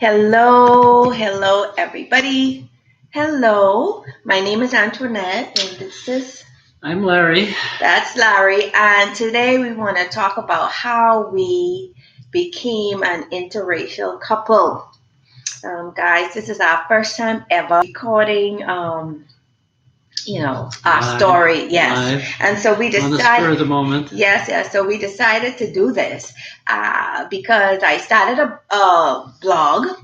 Hello, everybody. Hello, my name is Antoinette, and this is I'm Larry. that's Larry. And today we want to talk about how we became an interracial couple. Guys, this is our first time ever recording. Our story, yes. Live, And so we on the spur of decided, the moment. yes. So we decided to do this because I started a blog.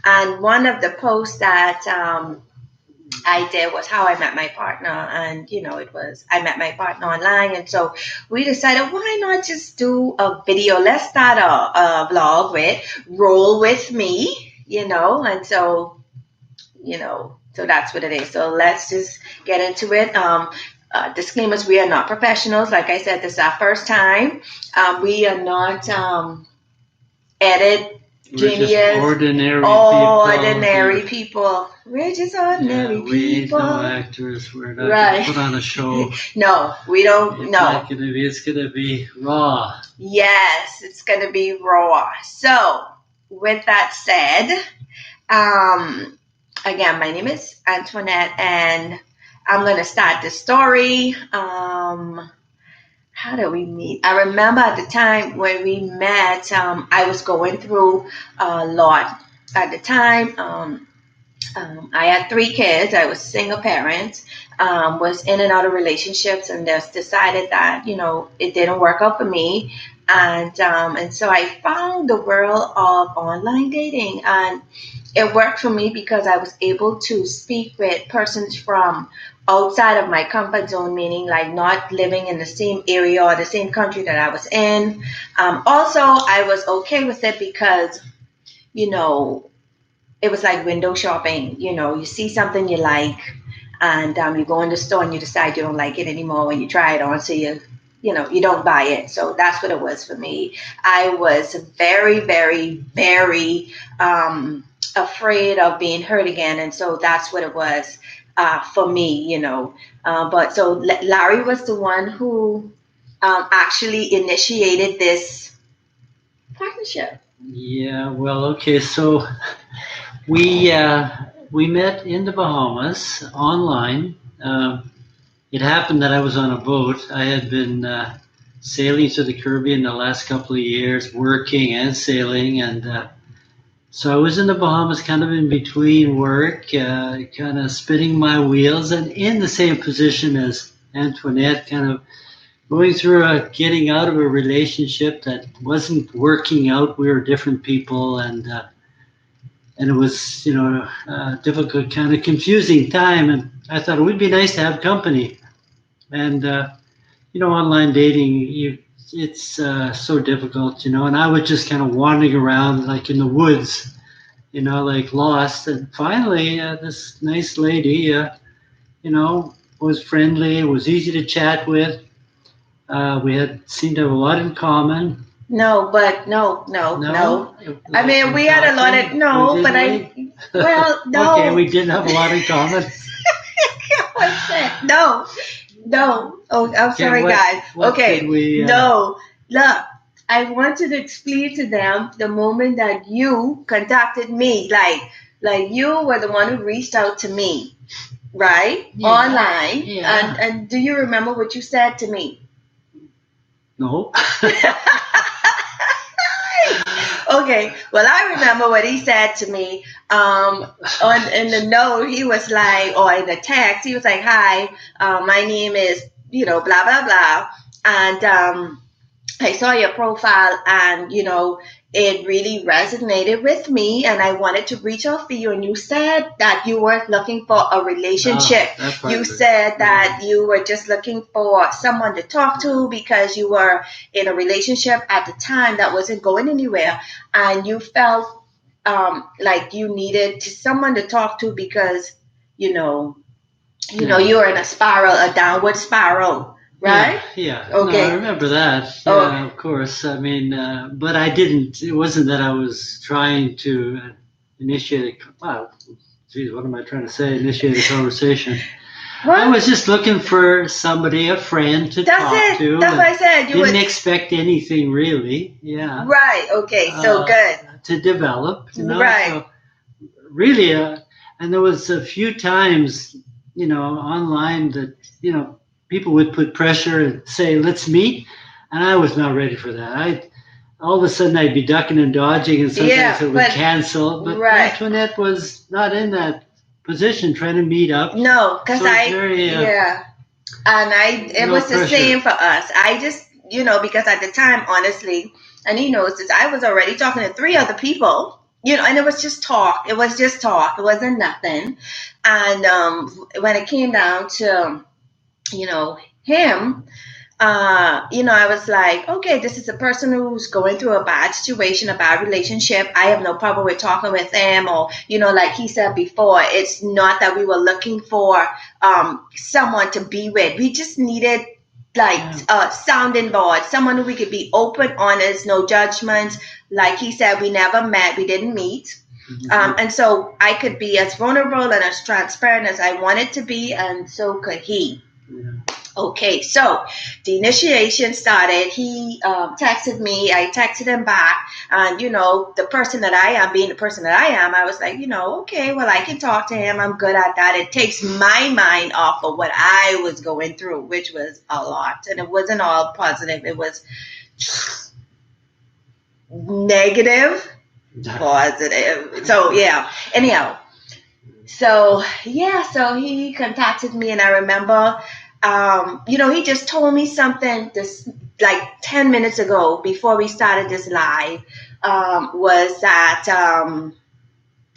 And one of the posts that I did was how I met my partner. And, it was, I met my partner online. And so we decided, why not just do a video? Let's start a vlog with Roll With Me, And so, so that's what it is. So let's just get into it. Disclaimers, we are not professionals. Like I said, this is our first time. We are not edit We're just genius. ordinary People. We're just ordinary we ain't people. no actors. We're not Right. going to put on a show. No, we don't. It's No. not going to be. It's going to be raw. Yes, it's going to be raw. So, with that said, again, my name is Antoinette, and I'm going to start the story. How did we meet? I remember at the time when we met, I was going through a lot. At the time, I had 3 kids. I was single parent, was in and out of relationships, and just decided that it didn't work out for me, and so I found the world of online dating, and it worked for me because I was able to speak with persons from outside of my comfort zone, meaning like not living in the same area or the same country that I was in. Also, I was okay with it because, it was like window shopping. You see something you like, and you go in the store and you decide you don't like it anymore when you try it on, so you don't buy it. So that's what it was for me. I was very, very, very afraid of being hurt again, and so that's what it was for me. But so Larry was the one who actually initiated this partnership. Yeah. Well. Okay. So we met in the Bahamas online. It happened that I was on a boat. I had been sailing to the Caribbean the last couple of years, working and sailing, and so I was in the Bahamas, kind of in between work, kind of spinning my wheels, and in the same position as Antoinette, kind of going through getting out of a relationship that wasn't working out. We were different people, and it was difficult, kind of confusing time. And I thought it would be nice to have company. And online dating, it's so difficult, and I was just kind of wandering around like in the woods, like lost. And finally, this nice lady, was friendly, was easy to chat with. We had seemed to have a lot in common. No, but no. I mean, we had a lot of no. Okay, we didn't have a lot in common. What's that? No. Oh, I'm sorry, guys. What Okay, did we, no. Look, I wanted to explain to them the moment that you contacted me, like you were the one who reached out to me, right? Yeah. Online. Yeah. And do you remember what you said to me? No. Okay, well, I remember what he said to me. In the note, he was like, or in the text, he was like, "Hi, my name is, blah blah blah," and I saw your profile, and it really resonated with me, and I wanted to reach out for you. And you said that you weren't looking for a relationship. You said that you were just looking for someone to talk to because you were in a relationship at the time that wasn't going anywhere, and you felt like you needed someone to talk to because you were in a downward spiral. Right? Yeah. Okay. No, I remember that. Yeah, of course. I mean, but I didn't. It wasn't that I was trying to initiate. Wow, geez, what am I trying to say? Initiate a conversation. I was just looking for somebody, a friend to That's talk it. to. That's what I said. You Didn't would expect anything really. Yeah. right. Okay. So good. To develop, Right. So really, and there was a few times, online that, people would put pressure and say, let's meet. And I was not ready for that. All of a sudden I'd be ducking and dodging and sometimes it would cancel. But right. Antoinette was not in that position trying to meet up. No, because So it's very, yeah. And it no was the pressure. same for us. I just, because at the time, honestly, and he knows this, I was already talking to 3 other people, and it was just talk. It was just talk. It wasn't nothing. And when it came down to, him, I was like, okay, this is a person who's going through a bad situation, a bad relationship. I have no problem with talking with them, or, like he said before, it's not that we were looking for someone to be with. We just needed like a sounding board, someone who we could be open, honest, no judgments. Like he said, we never met, we didn't meet. And so I could be as vulnerable and as transparent as I wanted to be, and so could he. Yeah. Okay, so the initiation started. He texted me. I texted him back. And, the person that I am, being the person that I am, I was like, okay, well, I can talk to him. I'm good at that. It takes my mind off of what I was going through, which was a lot. And it wasn't all positive. It was negative, positive. So, yeah. Anyhow. So he contacted me, and I remember, he just told me something this like 10 minutes ago before we started this live, was that,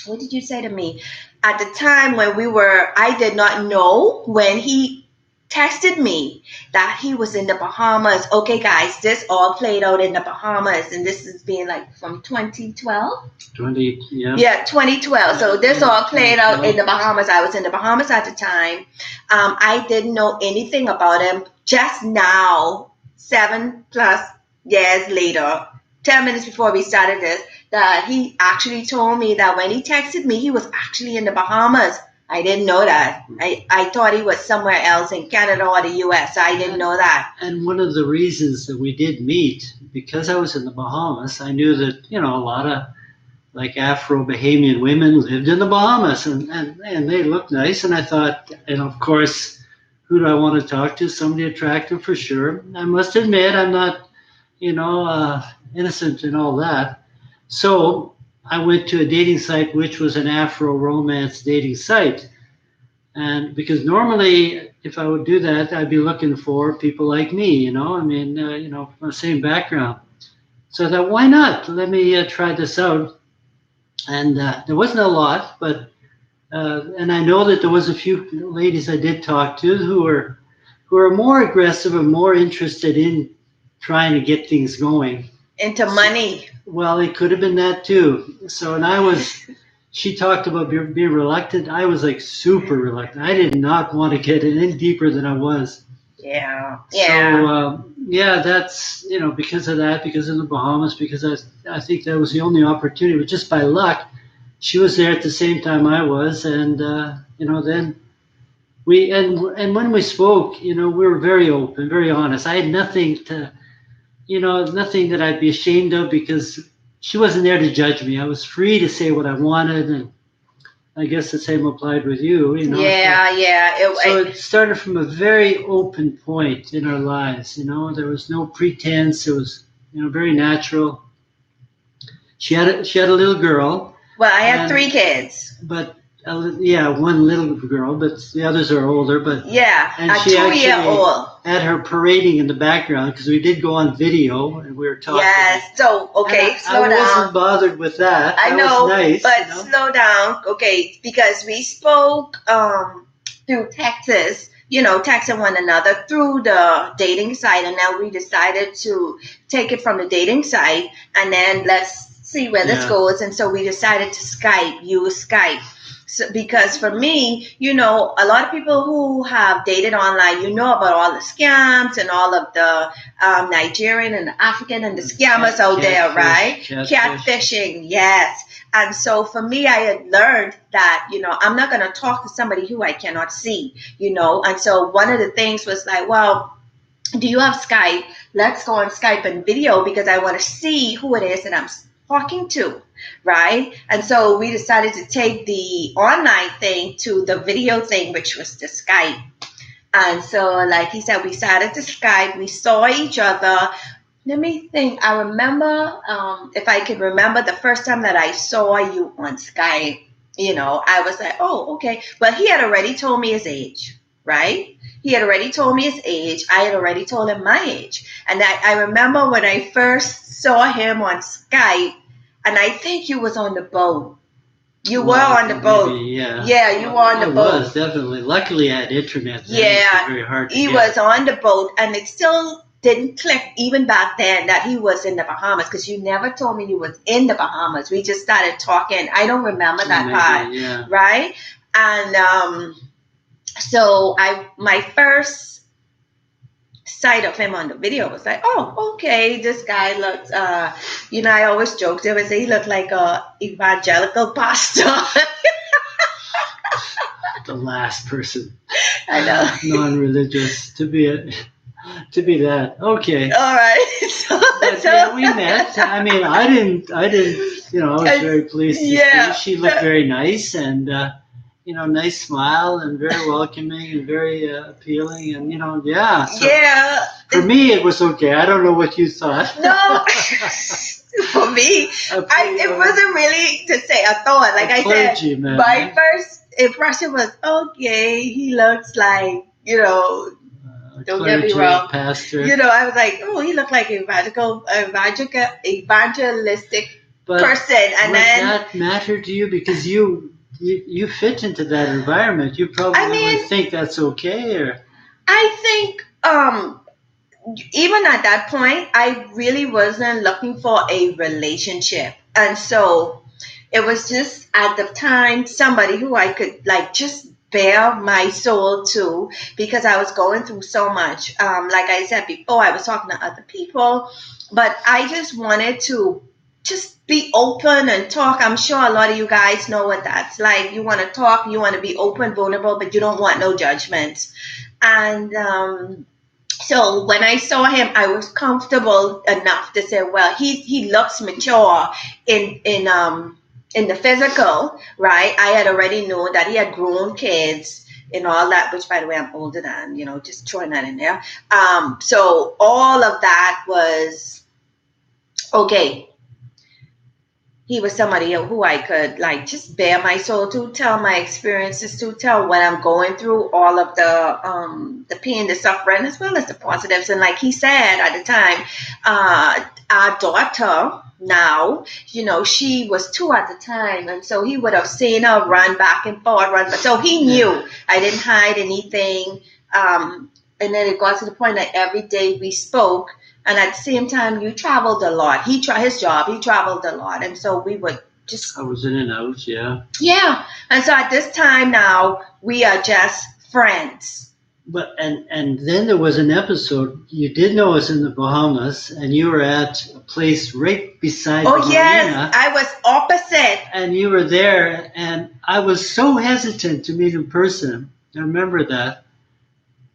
what did you say to me? At the time when I did not know when he texted me that he was in the Bahamas. Okay, guys, this all played out in the Bahamas, and this is being like from 2012. 2012. So this all played out in the Bahamas. I was in the Bahamas at the time. I didn't know anything about him. Just now, 7+ years later, 10 minutes before we started this, that he actually told me that when he texted me, he was actually in the Bahamas. I didn't know that. I thought he was somewhere else in Canada or the U.S. I didn't know that. And one of the reasons that we did meet, because I was in the Bahamas, I knew that, a lot of like Afro-Bahamian women lived in the Bahamas, and they looked nice. And I thought, and of course, who do I want to talk to? Somebody attractive for sure. I must admit, I'm not, innocent in all that. So I went to a dating site, which was an Afro romance dating site. And because normally, if I would do that, I'd be looking for people like me, from the same background. So I thought, why not? Let me try this out. And there wasn't a lot, but and I know that there was a few ladies I did talk to who were more aggressive and more interested in trying to get things going. Into money. Well, it could have been that too. So, and she talked about being reluctant. I was like super reluctant. I did not want to get any deeper than I was. Yeah. So, that's, because of that, because of the Bahamas, because I think that was the only opportunity. But just by luck, she was there at the same time I was. And, then and when we spoke, we were very open, very honest. I had nothing to, nothing that I'd be ashamed of, because she wasn't there to judge me. I was free to say what I wanted, and I guess the same applied with you. Yeah. So it started from a very open point in our lives. There was no pretense. It was, very natural. She had a little girl. Well, I had 3 kids. But one little girl, but the others are older. But and she 2-year-old had her parading in the background, because we did go on video and we were talking. Yes. So slow down. I wasn't bothered with that. I know, was nice, but slow down, okay? Because we spoke through Texas, texting one another through the dating site, and then we decided to take it from the dating site, and then let's see where this goes. And so we decided to use Skype. So, because for me, a lot of people who have dated online, about all the scams and all of the Nigerian and the African and the scammers out there, right? Catfishing, yes. And so for me, I had learned that, I'm not going to talk to somebody who I cannot see, And so one of the things was like, well, do you have Skype? Let's go on Skype and video because I want to see who it is that I'm talking to, right? And so we decided to take the online thing to the video thing, which was the Skype. And so, like he said, we started to Skype. We saw each other. Let me think. I remember, if I could remember the first time that I saw you on Skype, I was like, oh, okay. Well, he had already told me his age, right? He had already told me his age. I had already told him my age. And I remember when I first saw him on Skype, and I think you was on the boat. You were on the boat. Maybe, yeah. Yeah, you were on the boat. I was, definitely. Luckily, I had internet. Yeah. Very hard to he get. was on the boat, and it still didn't click even back then that he was in the Bahamas, because you never told me you was in the Bahamas. We just started talking. I don't remember that part. Yeah. Right? And so my first sight of him on the video was like, oh, okay, this guy looks, I always joked, they would say he looked like a evangelical pastor. The last person. I know. Non-religious to be that. Okay. All right. But yeah, we met. I mean, I didn't, I was very pleased to see. She looked very nice and, nice smile and very welcoming and very appealing and, yeah. So yeah. For me, it was okay. I don't know what you thought. No. For me, it wasn't really to say a thought. Like I said, my first impression was, okay, he looks like, don't get me wrong, pastor. I was like, oh, he looked like evangelistic person. And would that matter to you because you fit into that environment? You probably would think that's okay, or I think even at that point, I really wasn't looking for a relationship, and so it was just at the time somebody who I could just bare my soul to, because I was going through so much. Like I said before, I was talking to other people, but I just wanted to just be open and talk. I'm sure a lot of you guys know what that's like. You want to talk, you want to be open, vulnerable, but you don't want no judgments. And so when I saw him, I was comfortable enough to say, well, he looks mature in the physical, right? I had already known that he had grown kids and all that, which, by the way, I'm older than, just throwing that in there. So all of that was okay. He was somebody who I could just bare my soul to, tell my experiences to, tell what I'm going through, all of the pain, the suffering, as well as the positives. And like he said at the time, our daughter now, she was 2 at the time, and so he would have seen her run back and forth, so he knew I didn't hide anything. And then it got to the point that every day we spoke. And at the same time, you traveled a lot. His job, he traveled a lot. And so we would just... I was in and out, yeah. Yeah. And so at this time now, we are just friends. But and then there was an episode, you did know us in the Bahamas, and you were at a place right beside the marina. Oh, yes. I was opposite. And you were there, and I was so hesitant to meet in person. I remember that.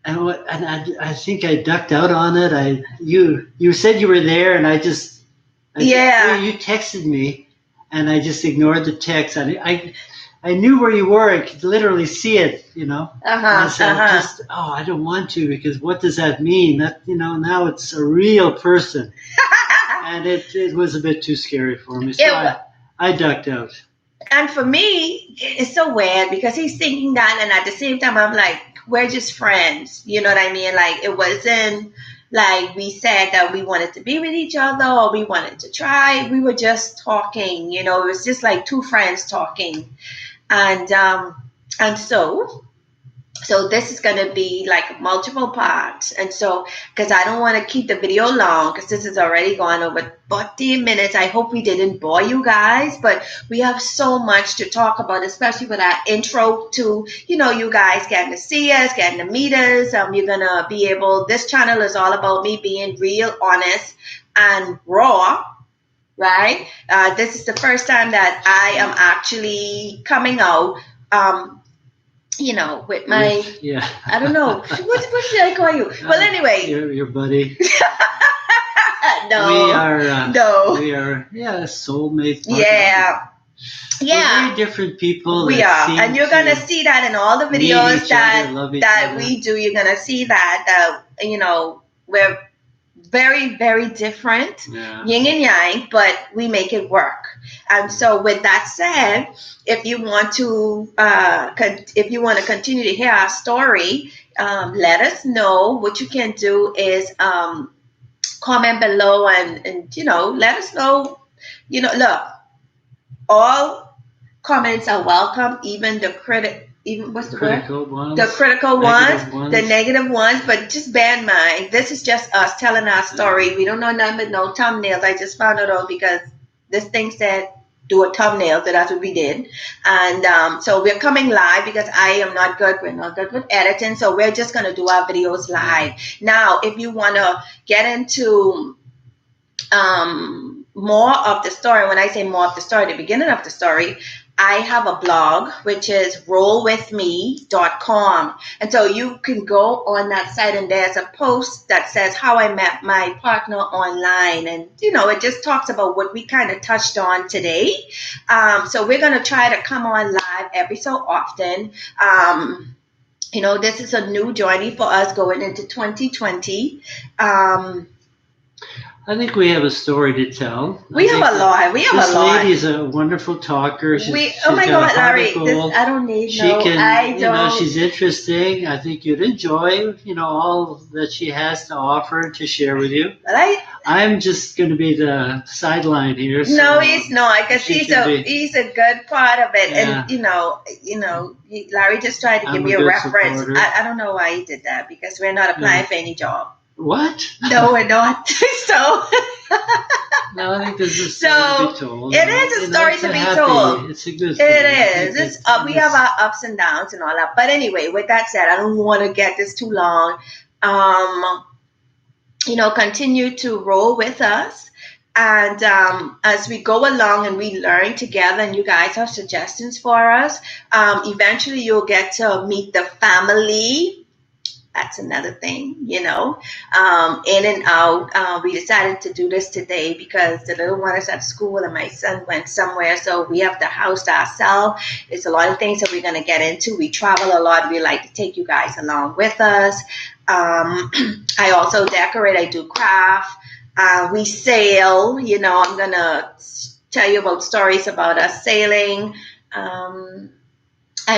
And I think I ducked out on it. You said you were there, and you texted me, and I just ignored the text. I knew where you were. I could literally see it, I said, I don't want to, because what does that mean? That now it's a real person, and it was a bit too scary for me. So I ducked out. And for me, it's so weird because he's thinking that, and at the same time, I'm like, we're just friends. You know what I mean? Like, it wasn't like we said that we wanted to be with each other or we wanted to try. We were just talking, it was just like two friends talking. And so this is going to be like multiple parts. And so, because I don't want to keep the video long, because this has already gone over 40 minutes. I hope we didn't bore you guys, but we have so much to talk about, especially with our intro to, you guys getting to see us, getting to meet us. You're going to be able, this channel is all about me being real, honest, and raw. right? This is the first time that I am actually coming out, with my, Yeah. I don't know, what should I call you? Well, anyway. Your buddy. No. No. We are, yeah, soulmates. Yeah. We're Yeah. very different people. We that are. seem And you're going to see that in all the meet videos each other, love each other. we do. You're going to see that, we're very, very different, Yeah. yin and yang, but we make it work. And so, with that said, if you want to, continue to hear our story, let us know. What you can do is comment below and let us know. Look, all comments are welcome, even the critic. Even what's the critical word? Ones, the critical ones, the negative ones. But just bear in mind, this is just us telling our story. Yeah. We don't know nothing but no thumbnails. I just found it out because this thing said do a thumbnail, so that's what we did. And so we're coming live because I am not good. We're not good with editing, so we're just gonna do our videos live. Now, if you wanna get into more of the story, when I say more of the story, the beginning of the story, I have a blog, which is rollewithme.com. And so you can go on that site, and there's a post that says how I met my partner online. And, it just talks about what we kind of touched on today. So we're going to try to come on live every so often. This is a new journey for us going into 2020. I think we have a story to tell. We have a lot. This lady's a wonderful talker. She's oh my God, Larry! I don't need I don't. She's interesting. I think you'd enjoy, all that she has to offer to share with you. But I'm just going to be the sideline here. So no, he's not, because he's a good part of it. Yeah. And Larry just tried to give me a reference. I don't know why he did that, because we're not applying for any job. What? No, we're not. So. No, I think there's a story to be told. It is a story to be told. It's a good thing. It is. We have our ups and downs and all that. But anyway, with that said, I don't want to get this too long. Continue to roll with us. And as we go along and we learn together, and you guys have suggestions for us, eventually you'll get to meet the family. That's another thing, in and out. We decided to do this today because the little one is at school and my son went somewhere. So we have the house to ourselves. It's a lot of things that we're going to get into. We travel a lot. We like to take you guys along with us. I also decorate. I do craft. We sail. I'm going to tell you about stories about us sailing. And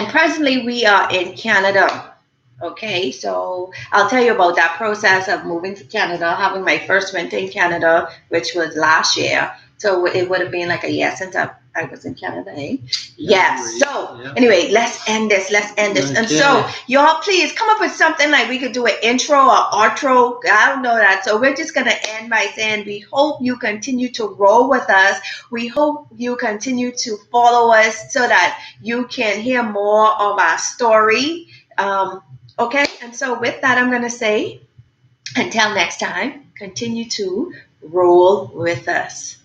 presently we are in Canada. Okay, so I'll tell you about that process of moving to Canada, having my first winter in Canada, which was last year. So it would have been like a year since I was in Canada, eh? Yes. So anyway, let's end this. Okay. And so y'all, please come up with something like we could do an intro or outro. I don't know that. So we're just going to end by saying we hope you continue to roll with us. We hope you continue to follow us so that you can hear more of our story. Okay, and so with that, I'm going to say, until next time, continue to roll with us.